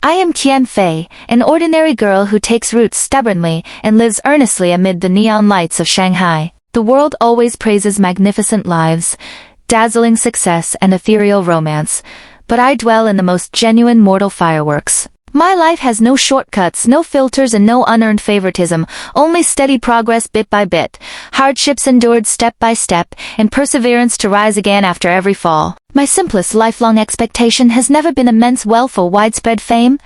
I am Qian Fei, an ordinary girl who takes roots stubbornly and lives earnestly amid the neon lights of Shanghai. The world always praises magnificent lives, dazzling success and ethereal romance, but I dwell in the most genuine mortal fireworks. My life has no shortcuts, no filters and no unearned favoritism, only steady progress bit by bit, hardships endured step by step, and perseverance to rise again after every fall. My simplest lifelong expectation has never been immense wealth or widespread fame,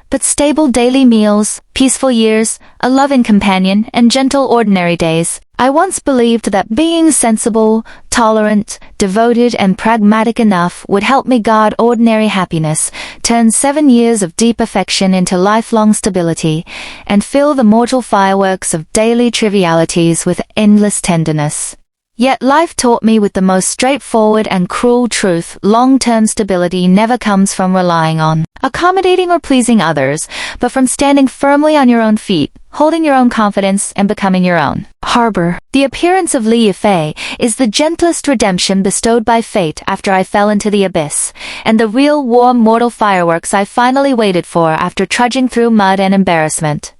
but stable daily meals, peaceful years, a loving companion, and gentle ordinary days. I once believed that being sensible, tolerant, devoted, and pragmatic enough would help me guard ordinary happiness, turn 7 years of deep affection into lifelong stability, and fill the mortal fireworks of daily trivialities with endless tenderness. Yet life taught me with the most straightforward and cruel truth: long-term stability never comes from relying on accommodating or pleasing others, but from standing firmly on your own feet, holding your own confidence, and becoming your own harbor. The appearance of Li Yifei is the gentlest redemption bestowed by fate after I fell into the abyss, and the real warm mortal fireworks I finally waited for after trudging through mud and embarrassment.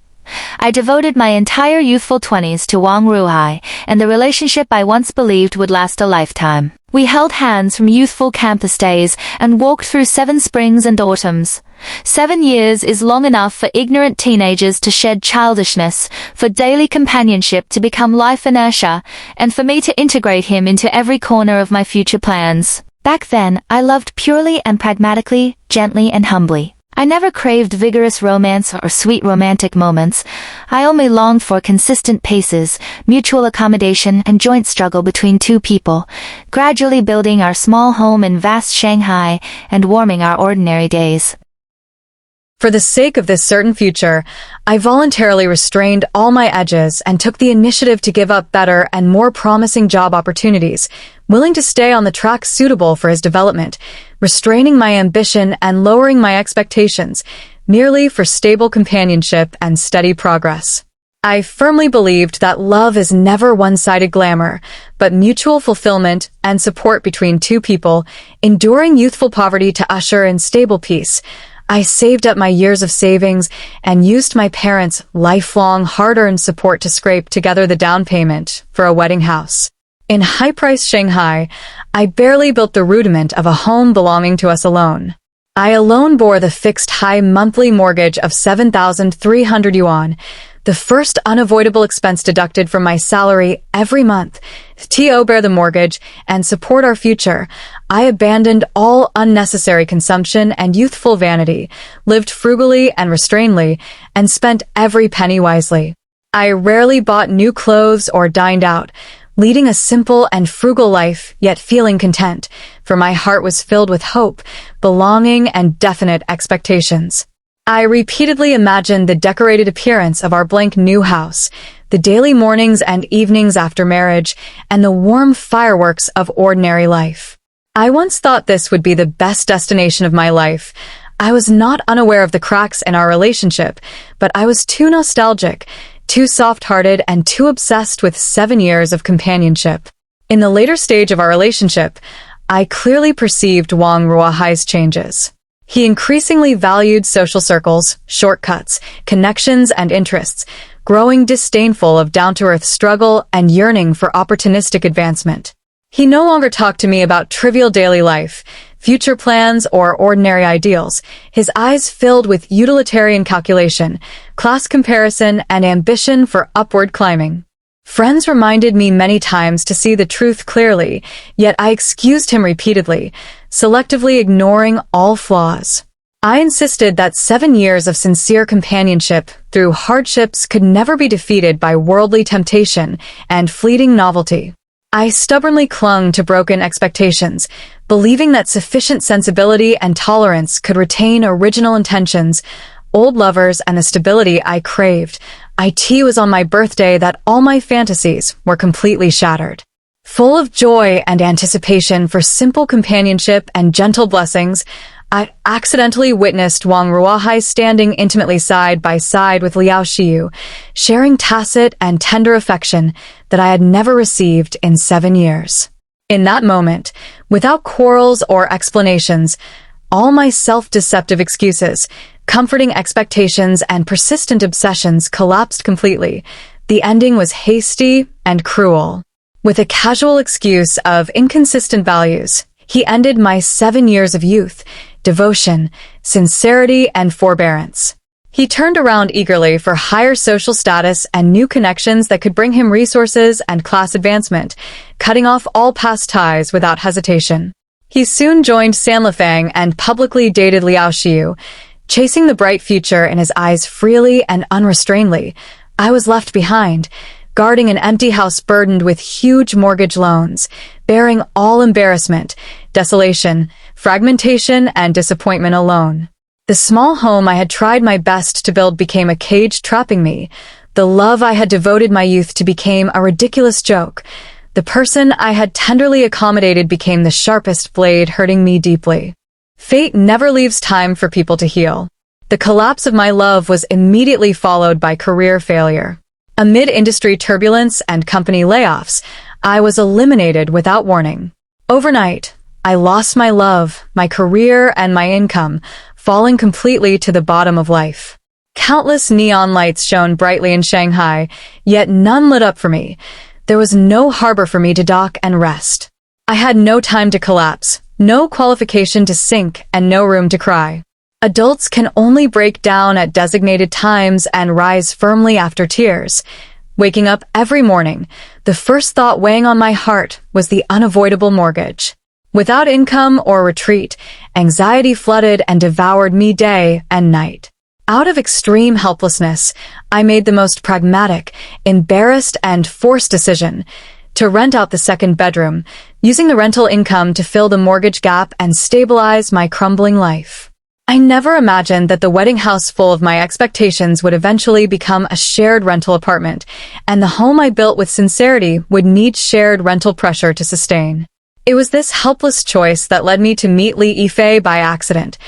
I devoted my entire youthful 20s to Wang Ruihai, and the relationship I once believed would last a lifetime. We held hands from youthful campus days and walked through 7 springs and autumns. 7 years is long enough for ignorant teenagers to shed childishness, for daily companionship to become life inertia, and for me to integrate him into every corner of my future plans. Back then, I loved purely and pragmatically, gently and humbly. I never craved vigorous romance or sweet romantic moments. I only longed for consistent paces, mutual accommodation, and joint struggle between two people, gradually building our small home in vast Shanghai and warming our ordinary days. For the sake of this certain future, I voluntarily restrained all my edges and took the initiative to give up better and more promising job opportunities, willing to stay on the track suitable for his development, restraining my ambition and lowering my expectations, merely for stable companionship and steady progress. I firmly believed that love is never one-sided glamour, but mutual fulfillment and support between two people, enduring youthful poverty to usher in stable peace. I saved up my years of savings and used my parents' lifelong hard-earned support to scrape together the down payment for a wedding house. In high-priced Shanghai, I barely built the rudiment of a home belonging to us alone. I alone bore the fixed high monthly mortgage of 7,300 yuan, the first unavoidable expense deducted from my salary every month. To bear the mortgage and support our future, I abandoned all unnecessary consumption and youthful vanity, lived frugally and restrainedly, and spent every penny wisely. I rarely bought new clothes or dined out, leading a simple and frugal life, yet feeling content, for my heart was filled with hope, belonging, and definite expectations. I repeatedly imagined the decorated appearance of our blank new house, the daily mornings and evenings after marriage, and the warm fireworks of ordinary life. I once thought this would be the best destination of my life. I was not unaware of the cracks in our relationship, but I was too nostalgic, too soft-hearted, and too obsessed with 7 years of companionship. In the later stage of our relationship, I clearly perceived Wang Ruihai's changes. He increasingly valued social circles, shortcuts, connections, and interests, growing disdainful of down-to-earth struggle and yearning for opportunistic advancement. He no longer talked to me about trivial daily life, future plans, or ordinary ideals. His eyes filled with utilitarian calculation, class comparison, and ambition for upward climbing. Friends reminded me many times to see the truth clearly, yet I excused him repeatedly, selectively ignoring all flaws. I insisted that 7 years of sincere companionship through hardships could never be defeated by worldly temptation and fleeting novelty. I stubbornly clung to broken expectations, believing that sufficient sensibility and tolerance could retain original intentions, old lovers, and the stability I craved. It was on my birthday that all my fantasies were completely shattered. Full of joy and anticipation for simple companionship and gentle blessings, I accidentally witnessed Wang Ruihai standing intimately side by side with Liao Xiyu, sharing tacit and tender affection that I had never received in 7 years. In that moment, without quarrels or explanations, all my self-deceptive excuses, Comforting expectations and persistent obsessions collapsed completely. The ending was hasty and cruel. With a casual excuse of inconsistent values, he ended my 7 years of youth, devotion, sincerity, and forbearance. He turned around eagerly for higher social status and new connections that could bring him resources and class advancement, cutting off all past ties without hesitation. He soon joined Sanlifang and publicly dated Liao Xiu, chasing the bright future in his eyes freely and unrestrainedly. I was left behind, guarding an empty house burdened with huge mortgage loans, bearing all embarrassment, desolation, fragmentation, and disappointment alone. The small home I had tried my best to build became a cage trapping me. The love I had devoted my youth to became a ridiculous joke. The person I had tenderly accommodated became the sharpest blade, hurting me deeply. Fate never leaves time for people to heal. The collapse of my love was immediately followed by career failure. Amid industry turbulence and company layoffs, I was eliminated without warning. Overnight, I lost my love, my career, and my income, falling completely to the bottom of life. Countless neon lights shone brightly in Shanghai, yet none lit up for me. There was no harbor for me to dock and rest. I had no time to collapse, no qualification to sink, and no room to cry. Adults can only break down at designated times and rise firmly after tears. Waking up every morning, the first thought weighing on my heart was the unavoidable mortgage. Without income or retreat, anxiety flooded and devoured me day and night. Out of extreme helplessness, I made the most pragmatic, embarrassed, and forced decision to rent out the second bedroom, using the rental income to fill the mortgage gap and stabilize my crumbling life. I never imagined that the wedding house full of my expectations would eventually become a shared rental apartment, and the home I built with sincerity would need shared rental pressure to sustain. It was this helpless choice that led me to meet Li Yifei by accident.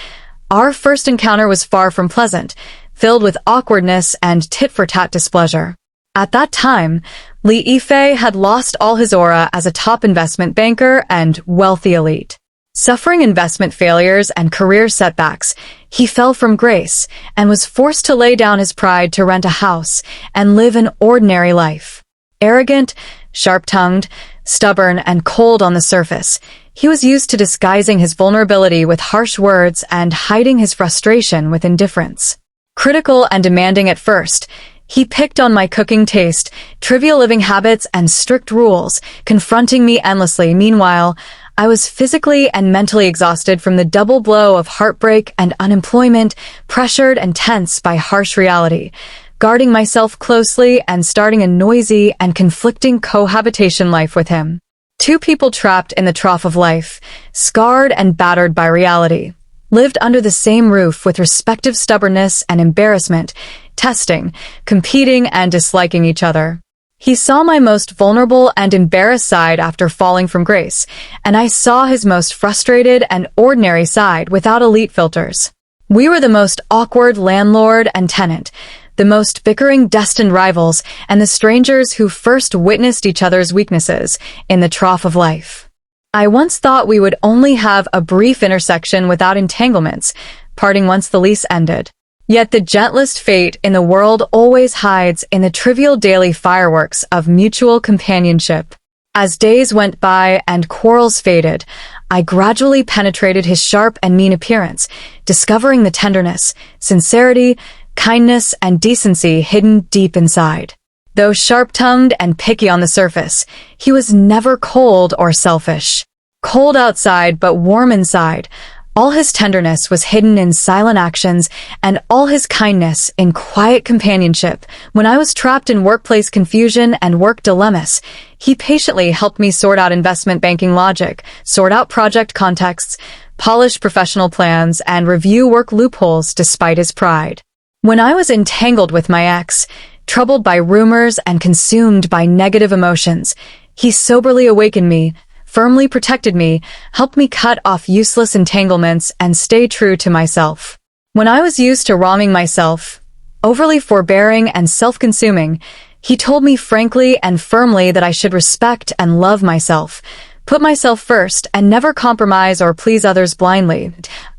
Our first encounter was far from pleasant, filled with awkwardness and tit-for-tat displeasure. At that time, Li Yifei had lost all his aura as a top investment banker and wealthy elite. Suffering investment failures and career setbacks, he fell from grace and was forced to lay down his pride to rent a house and live an ordinary life. Arrogant, sharp-tongued, stubborn, and cold on the surface, he was used to disguising his vulnerability with harsh words and hiding his frustration with indifference. Critical and demanding at first, he picked on my cooking taste, trivial living habits, and strict rules, confronting me endlessly. Meanwhile, I was physically and mentally exhausted from the double blow of heartbreak and unemployment, pressured and tense by harsh reality, guarding myself closely and starting a noisy and conflicting cohabitation life with him. Two people trapped in the trough of life, scarred and battered by reality, lived under the same roof with respective stubbornness and embarrassment, testing, competing, and disliking each other. He saw my most vulnerable and embarrassed side after falling from grace, and I saw his most frustrated and ordinary side without elite filters. We were the most awkward landlord and tenant, the most bickering destined rivals, and the strangers who first witnessed each other's weaknesses in the trough of life. I once thought we would only have a brief intersection without entanglements, parting once the lease ended. Yet the gentlest fate in the world always hides in the trivial daily fireworks of mutual companionship. As days went by and quarrels faded, I gradually penetrated his sharp and mean appearance, discovering the tenderness, sincerity, kindness, and decency hidden deep inside. Though sharp-tongued and picky on the surface, he was never cold or selfish. Cold outside but warm inside, all his tenderness was hidden in silent actions and all his kindness in quiet companionship. When I was trapped in workplace confusion and work dilemmas, he patiently helped me sort out investment banking logic, sort out project contexts, polish professional plans, and review work loopholes despite his pride. When I was entangled with my ex, troubled by rumors and consumed by negative emotions, he soberly awakened me, firmly protected me, helped me cut off useless entanglements, and stay true to myself. When I was used to wronging myself, overly forbearing and self-consuming, he told me frankly and firmly that I should respect and love myself, put myself first, and never compromise or please others blindly.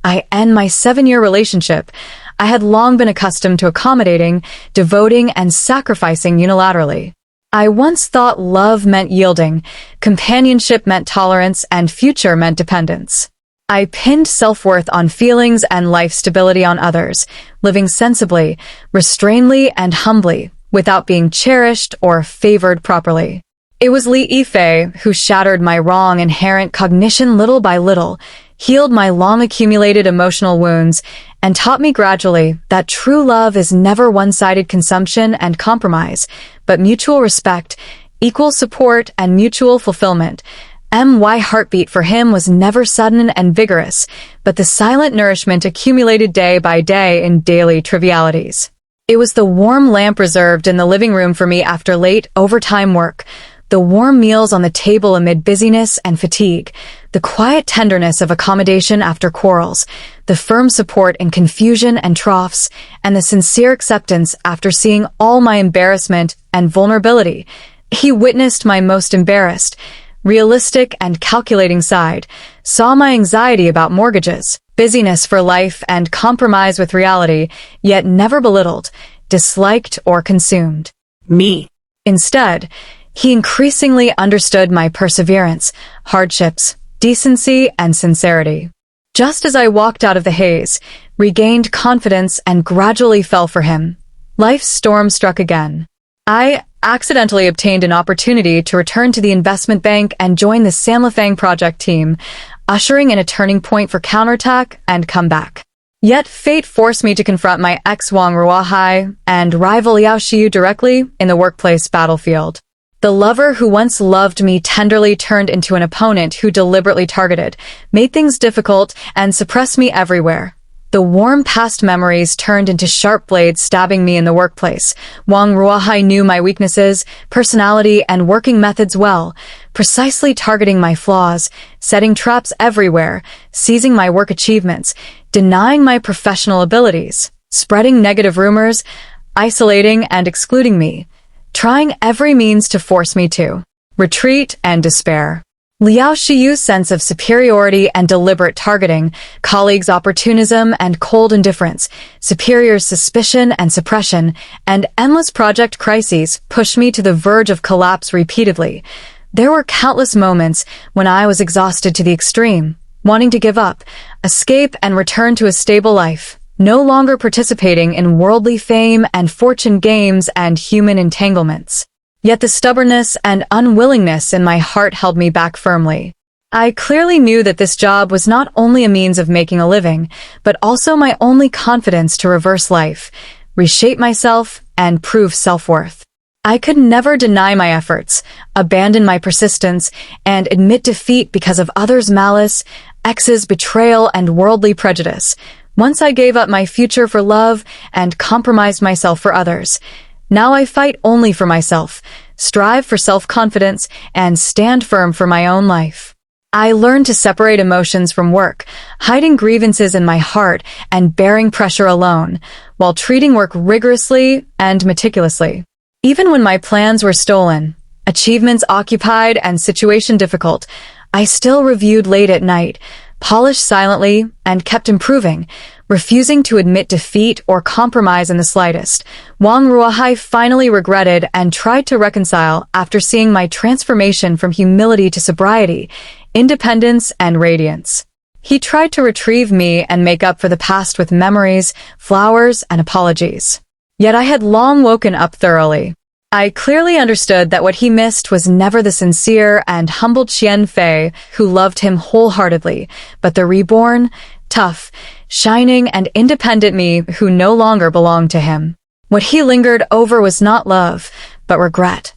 I end my 7-year relationship. I had long been accustomed to accommodating, devoting, and sacrificing unilaterally. I once thought love meant yielding, companionship meant tolerance, and future meant dependence. I pinned self-worth on feelings and life stability on others, living sensibly, restrainedly, and humbly, without being cherished or favored properly. It was Li Yifei who shattered my wrong inherent cognition little by little, healed my long-accumulated emotional wounds, and taught me gradually that true love is never one-sided consumption and compromise, but mutual respect, equal support, and mutual fulfillment. My heartbeat for him was never sudden and vigorous, but the silent nourishment accumulated day by day in daily trivialities. It was the warm lamp reserved in the living room for me after late overtime work, the warm meals on the table amid busyness and fatigue, the quiet tenderness of accommodation after quarrels, the firm support in confusion and troughs, and the sincere acceptance after seeing all my embarrassment and vulnerability. He witnessed my most embarrassed, realistic and calculating side, saw my anxiety about mortgages, busyness for life, and compromise with reality, yet never belittled, disliked, or consumed Me. Instead, he increasingly understood my perseverance, hardships, decency, and sincerity. Just as I walked out of the haze, regained confidence, and gradually fell for him, life's storm struck again. I accidentally obtained an opportunity to return to the investment bank and join the Samlefang project team, ushering in a turning point for counterattack and comeback. Yet fate forced me to confront my ex Wang Ruohai and rival Liao Shiyu directly in the workplace battlefield. The lover who once loved me tenderly turned into an opponent who deliberately targeted, made things difficult, and suppressed me everywhere. The warm past memories turned into sharp blades stabbing me in the workplace. Wang Ruohai knew my weaknesses, personality, and working methods well, precisely targeting my flaws, setting traps everywhere, seizing my work achievements, denying my professional abilities, spreading negative rumors, isolating and excluding me, trying every means to force me to retreat and despair. Liao Shiyu's sense of superiority and deliberate targeting, colleagues' opportunism and cold indifference, superiors' suspicion and suppression, and endless project crises pushed me to the verge of collapse repeatedly. There were countless moments when I was exhausted to the extreme, wanting to give up, escape, and return to a stable life, no longer participating in worldly fame and fortune games and human entanglements. Yet the stubbornness and unwillingness in my heart held me back firmly. I clearly knew that this job was not only a means of making a living, but also my only confidence to reverse life, reshape myself, and prove self-worth. I could never deny my efforts, abandon my persistence, and admit defeat because of others' malice, exes' betrayal, and worldly prejudice. Once I gave up my future for love and compromised myself for others. Now I fight only for myself, strive for self-confidence, and stand firm for my own life. I learned to separate emotions from work, hiding grievances in my heart and bearing pressure alone, while treating work rigorously and meticulously. Even when my plans were stolen, achievements occupied, and situation difficult, I still reviewed late at night, polished silently, and kept improving, refusing to admit defeat or compromise in the slightest. Wang Ruohai finally regretted and tried to reconcile after seeing my transformation from humility to sobriety, independence, and radiance. He tried to retrieve me and make up for the past with memories, flowers, and apologies. Yet I had long woken up thoroughly. I clearly understood that what he missed was never the sincere and humble Qian Fei who loved him wholeheartedly, but the reborn, tough, shining, and independent me who no longer belonged to him. What he lingered over was not love, but regret.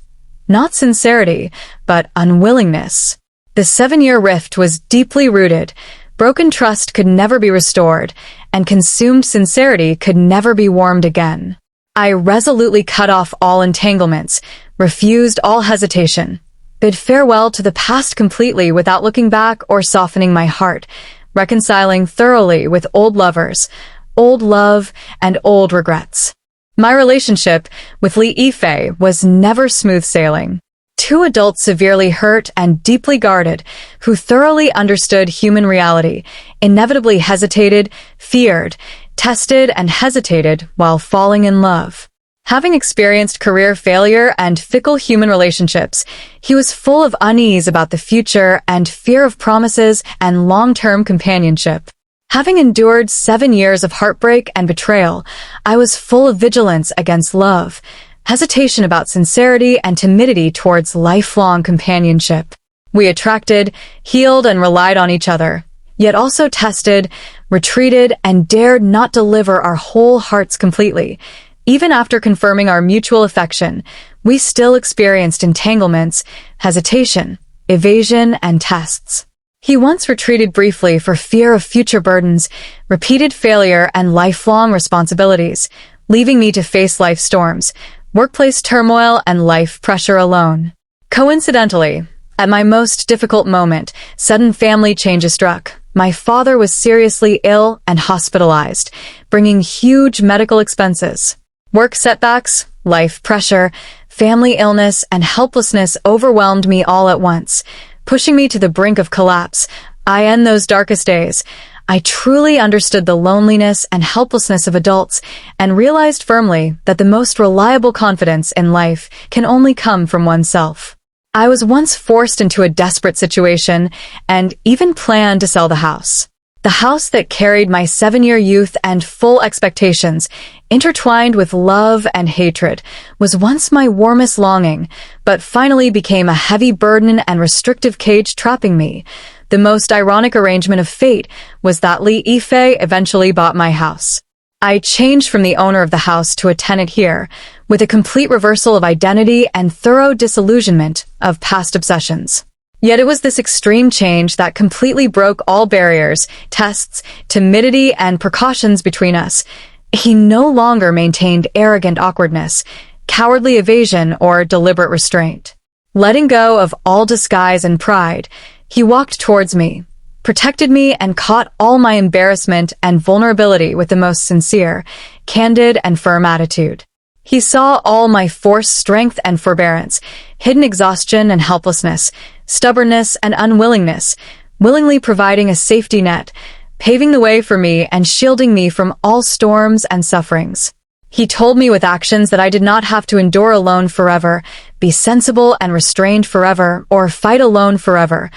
Not sincerity, but unwillingness. The 7-year rift was deeply rooted. Broken trust could never be restored, and consumed sincerity could never be warmed again. I resolutely cut off all entanglements, refused all hesitation, bid farewell to the past completely without looking back or softening my heart, reconciling thoroughly with old lovers, old love, and old regrets. My relationship with Li Yifei was never smooth sailing. Two adults severely hurt and deeply guarded, who thoroughly understood human reality, inevitably hesitated, feared, tested and hesitated while falling in love. Having experienced career failure and fickle human relationships, he was full of unease about the future and fear of promises and long-term companionship. Having endured 7 years of heartbreak and betrayal, I was full of vigilance against love, hesitation about sincerity, and timidity towards lifelong companionship. We attracted, healed, and relied on each other, yet also tested, retreated, and dared not deliver our whole hearts completely. Even after confirming our mutual affection, we still experienced entanglements, hesitation, evasion, and tests. He once retreated briefly for fear of future burdens, repeated failure, and lifelong responsibilities, leaving me to face life storms, workplace turmoil, and life pressure alone. Coincidentally, at my most difficult moment, sudden family changes struck. My father was seriously ill and hospitalized, bringing huge medical expenses. Work setbacks, life pressure, family illness, and helplessness overwhelmed me all at once, pushing me to the brink of collapse. In those darkest days, I truly understood the loneliness and helplessness of adults and realized firmly that the most reliable confidence in life can only come from oneself. I was once forced into a desperate situation and even planned to sell the house. The house that carried my 7-year youth and full expectations, intertwined with love and hatred, was once my warmest longing, but finally became a heavy burden and restrictive cage trapping me. The most ironic arrangement of fate was that Lee Yifei eventually bought my house. I changed from the owner of the house to a tenant here, with a complete reversal of identity and thorough disillusionment of past obsessions. Yet it was this extreme change that completely broke all barriers, tests, timidity, and precautions between us. He no longer maintained arrogant awkwardness, cowardly evasion, or deliberate restraint. Letting go of all disguise and pride, he walked towards me, protected me, and caught all my embarrassment and vulnerability with the most sincere, candid, and firm attitude. He saw all my forced strength and forbearance, hidden exhaustion and helplessness, stubbornness and unwillingness, willingly providing a safety net, paving the way for me and shielding me from all storms and sufferings. He told me with actions that I did not have to endure alone forever, be sensible and restrained forever, or fight alone forever.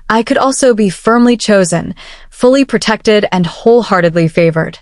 I could also be firmly chosen, fully protected, and wholeheartedly favored.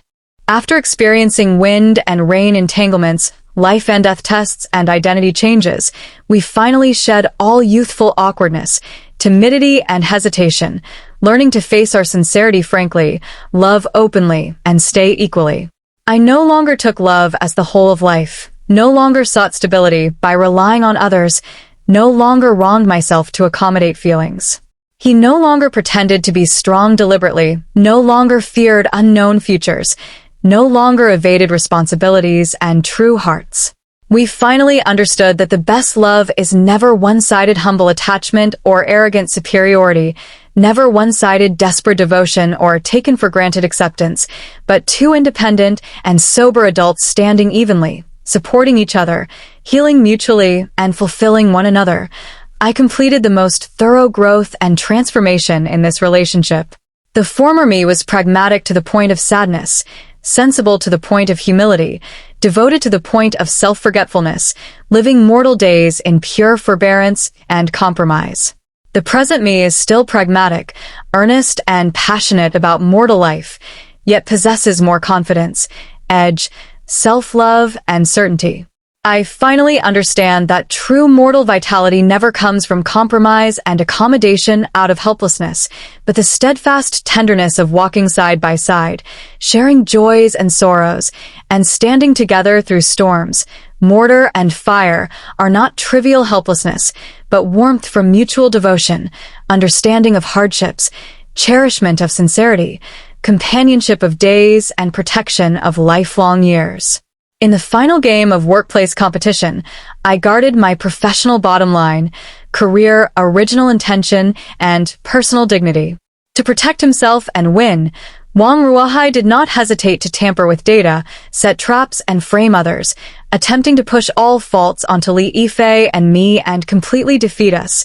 After experiencing wind and rain entanglements, life and death tests, and identity changes, we finally shed all youthful awkwardness, timidity, and hesitation, learning to face our sincerity frankly, love openly, and stay equally. I no longer took love as the whole of life, no longer sought stability by relying on others, no longer wronged myself to accommodate feelings. He no longer pretended to be strong deliberately, no longer feared unknown futures, no longer evaded responsibilities and true hearts. We finally understood that the best love is never one-sided humble attachment or arrogant superiority, never one-sided desperate devotion or taken for granted acceptance, but two independent and sober adults standing evenly, supporting each other, healing mutually, and fulfilling one another. I completed the most thorough growth and transformation in this relationship. The former me was pragmatic to the point of sadness, sensible to the point of humility, devoted to the point of self-forgetfulness, living mortal days in pure forbearance and compromise. The present me is still pragmatic, earnest, and passionate about mortal life, yet possesses more confidence, edge, self-love, and certainty. I finally understand that true mortal vitality never comes from compromise and accommodation out of helplessness, but the steadfast tenderness of walking side by side, sharing joys and sorrows, and standing together through storms, mortar and fire are not trivial helplessness, but warmth from mutual devotion, understanding of hardships, cherishment of sincerity, companionship of days, and protection of lifelong years. In the final game of workplace competition, I guarded my professional bottom line, career, original intention, and personal dignity. To protect himself and win, Wang Ruohai did not hesitate to tamper with data, set traps, and frame others, attempting to push all faults onto Li Yifei and me and completely defeat us.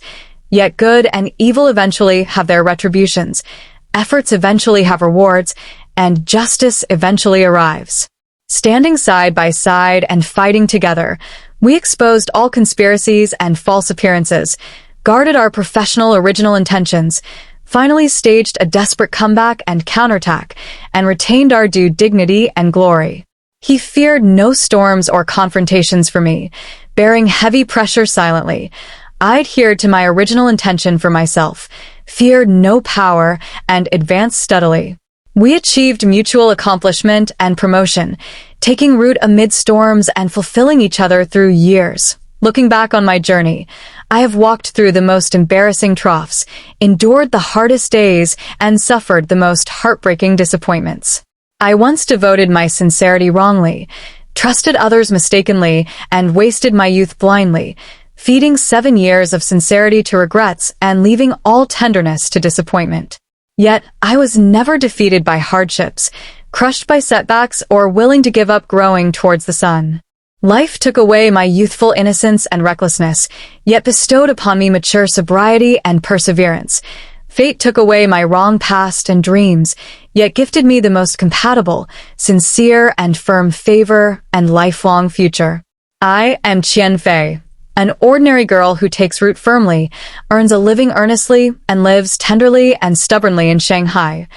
Yet good and evil eventually have their retributions. Efforts eventually have rewards, and justice eventually arrives. Standing side by side and fighting together, we exposed all conspiracies and false appearances, guarded our professional original intentions, finally staged a desperate comeback and counterattack, and retained our due dignity and glory. He feared no storms or confrontations for me, bearing heavy pressure silently. I adhered to my original intention for myself, feared no power, and advanced steadily. We achieved mutual accomplishment and promotion, taking root amid storms and fulfilling each other through years. Looking back on my journey, I have walked through the most embarrassing troughs, endured the hardest days, and suffered the most heartbreaking disappointments. I once devoted my sincerity wrongly, trusted others mistakenly, and wasted my youth blindly, feeding 7 years of sincerity to regrets and leaving all tenderness to disappointment. Yet, I was never defeated by hardships, crushed by setbacks, or willing to give up growing towards the sun. Life took away my youthful innocence and recklessness, yet bestowed upon me mature sobriety and perseverance. Fate took away my wrong past and dreams, yet gifted me the most compatible, sincere, and firm favor and lifelong future. I am Qian Fei, an ordinary girl who takes root firmly, earns a living earnestly, and lives tenderly and stubbornly in Shanghai.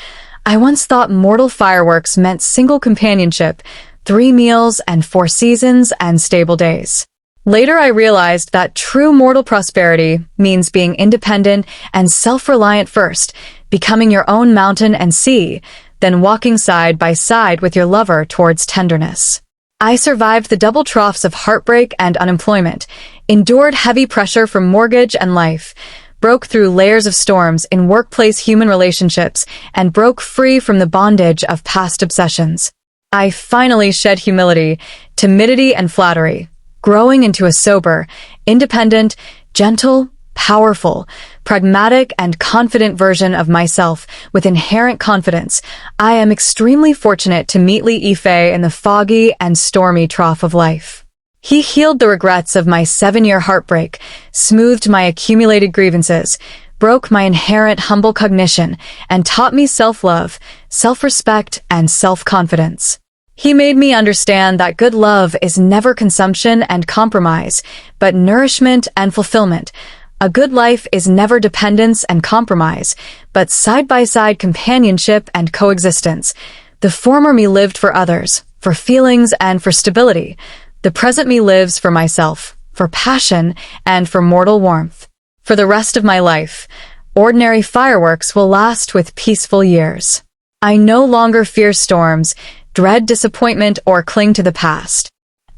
I once thought mortal fireworks meant single companionship, 3 meals and 4 seasons and stable days. Later I realized that true mortal prosperity means being independent and self-reliant first, becoming your own mountain and sea, then walking side by side with your lover towards tenderness. I survived the double troughs of heartbreak and unemployment, endured heavy pressure from mortgage and life, broke through layers of storms in workplace human relationships, and broke free from the bondage of past obsessions. I finally shed humility, timidity, and flattery, growing into a sober, independent, gentle, powerful, pragmatic, and confident version of myself with inherent confidence. I am extremely fortunate to meet Li Yifei in the foggy and stormy trough of life. He healed the regrets of my 7-year heartbreak, smoothed my accumulated grievances, broke my inherent humble cognition, and taught me self-love, self-respect, and self-confidence. He made me understand that good love is never consumption and compromise, but nourishment and fulfillment. A good life is never dependence and compromise, but side-by-side companionship and coexistence. The former me lived for others, for feelings and for stability. The present me lives for myself, for passion, and for mortal warmth. For the rest of my life, ordinary fireworks will last with peaceful years. I no longer fear storms, dread disappointment, or cling to the past.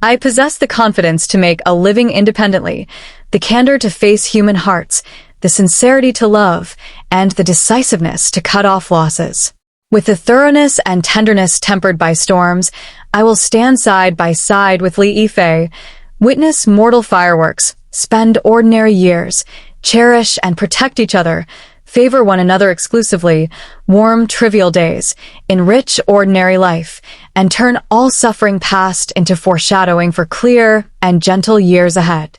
I possess the confidence to make a living independently, the candor to face human hearts, the sincerity to love, and the decisiveness to cut off losses. With the thoroughness and tenderness tempered by storms, I will stand side by side with Li Yifei, witness mortal fireworks, spend ordinary years, cherish and protect each other, favor one another exclusively, warm trivial days, enrich ordinary life, and turn all suffering past into foreshadowing for clear and gentle years ahead.